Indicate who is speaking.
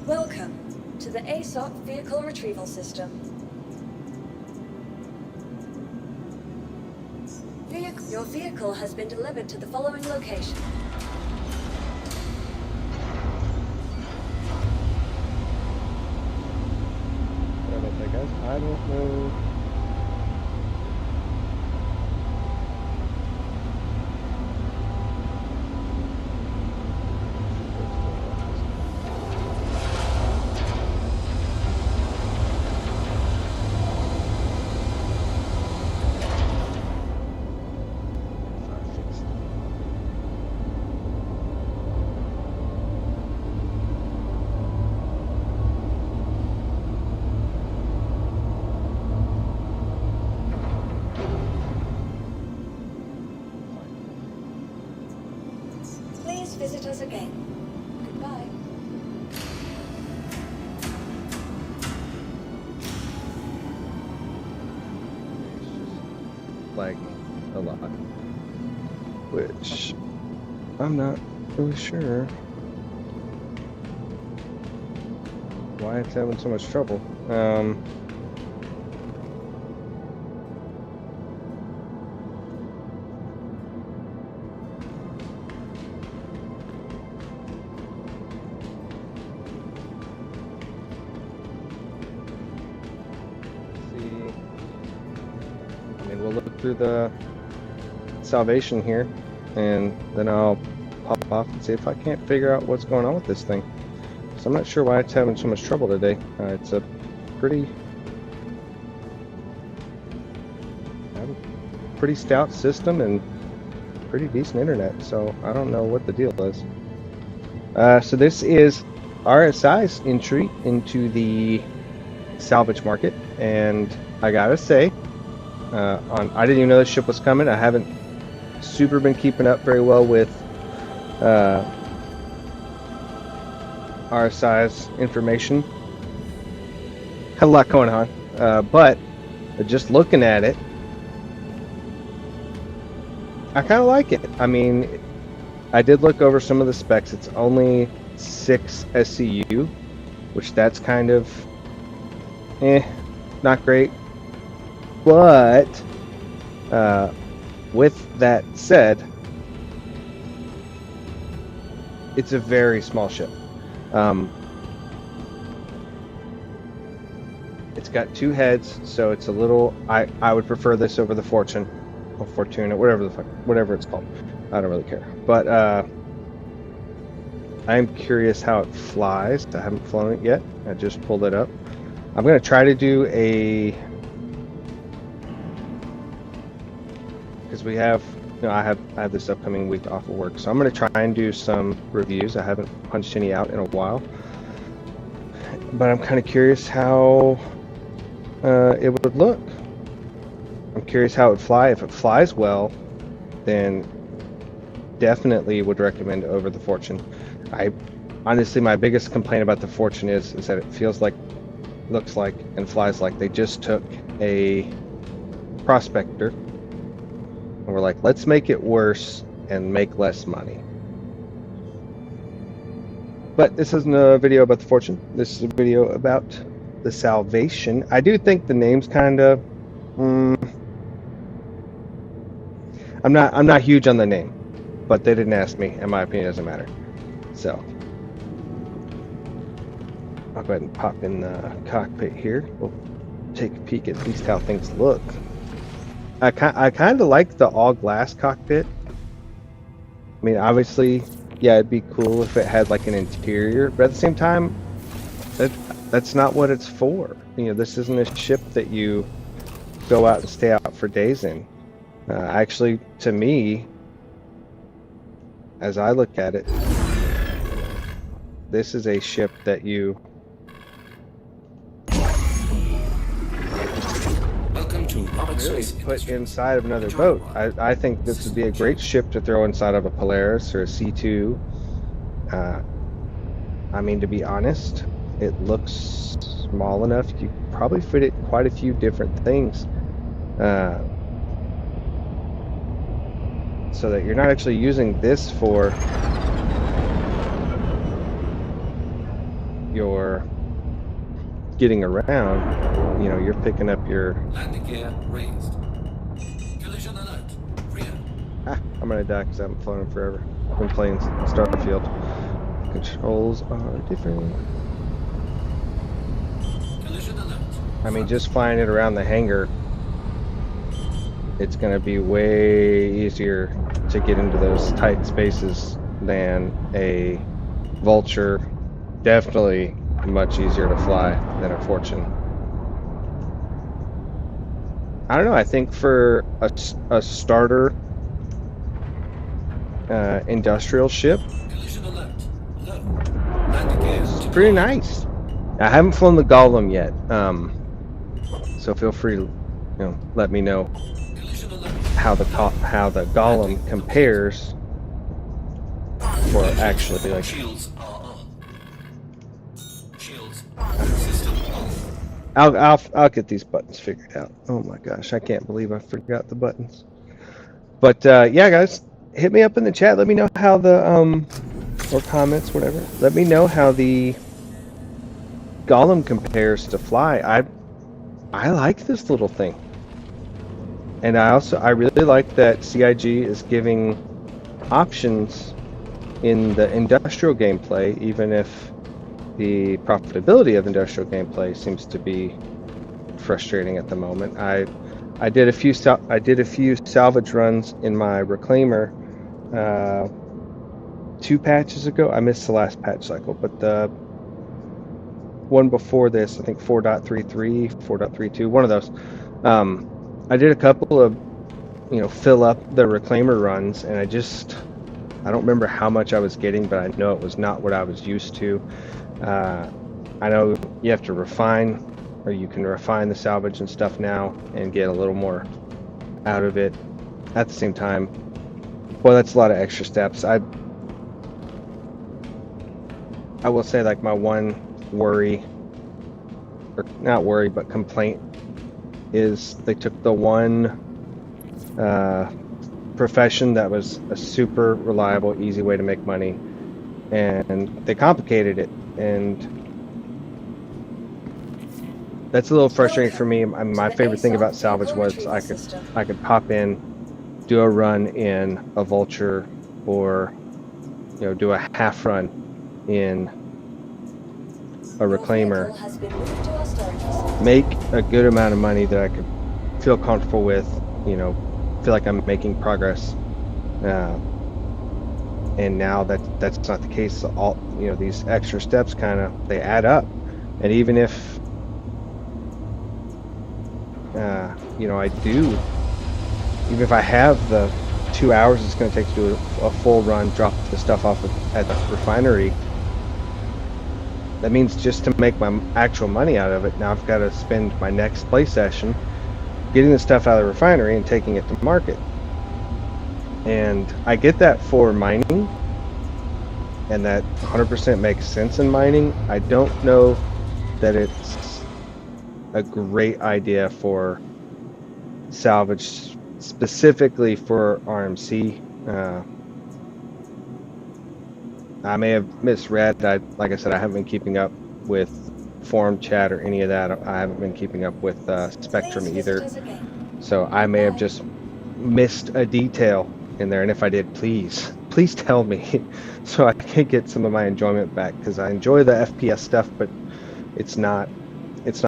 Speaker 1: Welcome to the ASOP Vehicle Retrieval System. Your vehicle has been delivered to the following location.
Speaker 2: Sorry about that, guys. I don't know.
Speaker 1: Please visit us again. Goodbye.
Speaker 2: Lagging a lot, which I'm not really sure why it's having so much trouble. We'll look through the salvation here, and then I'll pop off and see if I can't figure out what's going on with this thing. So I'm not sure why it's having so much trouble today. It's a pretty stout system and pretty decent internet, so I don't know what the deal is. So this is RSI's entry into the salvage market, and I gotta say, I didn't even know this ship was coming. I haven't super been keeping up very well with RSI's information. Had a lot going on, but just looking at it, I kind of like it. I mean, I did look over some of the specs. It's only 6 SCU, which that's kind of not great. But with that said, it's a very small ship. It's got 2 heads, so it's a little. I would prefer this over the Fortune or Fortuna, whatever it's called. I don't really care. But I am curious how it flies. I haven't flown it yet. I just pulled it up. I'm gonna try to do a. Because we have, I have this upcoming week off of work, so I'm going to try and do some reviews. I haven't punched any out in a while, but I'm kind of curious how it would look. I'm curious how it would fly. If it flies well, then definitely would recommend over the Fortune. Honestly, my biggest complaint about the Fortune is that it feels like, looks like, and flies like they just took a Prospector and we're like, let's make it worse and make less money. But this isn't a video about the Fortune. This is a video about the Salvation. I do think the name's kind of. I'm not huge on the name, but they didn't ask me, and my opinion doesn't matter. So I'll go ahead and pop in the cockpit here. We'll take a peek at least how things look. I kind of like the all-glass cockpit. I mean, obviously, yeah, it'd be cool if it had like an interior, but at the same time, that's not what it's for. You know, this isn't a ship that you go out and stay out for days in. Actually, to me, as I look at it, this is a ship that you really put inside of another boat. I think this would be a great ship to throw inside of a Polaris or a C2. I mean, to be honest, it looks small enough. You could probably fit it in quite a few different things. So that you're not actually using this for you're getting around, you know, you're picking up your...
Speaker 3: Landing gear raised. Collision alert. Rear.
Speaker 2: I'm gonna die because I haven't flown in forever. I've been playing Starfield. Controls are different.
Speaker 3: Collision alert.
Speaker 2: I mean, just flying it around the hangar, it's gonna be way easier to get into those tight spaces than a Vulture. Definitely much easier to fly than a Fortune. I don't know, I think for a starter industrial ship,
Speaker 3: Collision alert. Low. Landing gear
Speaker 2: it's
Speaker 3: deployed.
Speaker 2: pretty nice. I haven't flown the Golem yet, so feel free to, you know, let me know
Speaker 3: Collision alert.
Speaker 2: how the Golem compares, or actually like
Speaker 3: Shields are on. Shields system on.
Speaker 2: I'll get these buttons figured out. Oh my gosh, I can't believe I forgot the buttons. But yeah, guys, hit me up in the chat. Let me know how the or comments, whatever. Let me know how the Golem compares to Fly. I like this little thing, and I really like that CIG is giving options in the industrial gameplay, even if the profitability of industrial gameplay seems to be frustrating at the moment. I did a few salvage runs in my Reclaimer 2 patches ago. I missed the last patch cycle, but the one before this, I think 4.33, 4.32, one of those. I did a couple of, you know, fill up the Reclaimer runs, and I don't remember how much I was getting, but I know it was not what I was used to. I know you have to refine, or you can refine the salvage and stuff now and get a little more out of it. At the same time, well, that's a lot of extra steps. I will say, like, my one worry, or not worry, but complaint, is they took the one profession that was a super reliable, easy way to make money, and they complicated it, and that's a little frustrating for me. My favorite thing about salvage was I could pop in, do a run in a Vulture, or, you know, do a half run in a Reclaimer, make a good amount of money that I could feel comfortable with, you know, feel like I'm making progress. And now that's not the case. All, you know, these extra steps they add up, and even if you know, even if I have the 2 hours it's going to take to do a full run, drop the stuff off at the refinery, that means just to make my actual money out of it, now I've got to spend my next play session getting the stuff out of the refinery and taking it to market. And I get that for mining, and that 100% makes sense in mining. I don't know that it's a great idea for salvage, specifically for RMC. I may have misread. Like I said, I haven't been keeping up with forum chat or any of that. I haven't been keeping up with Spectrum either. So I may have just missed a detail in there. And if I did, please tell me so I can get some of my enjoyment back, because I enjoy the FPS stuff, but it's not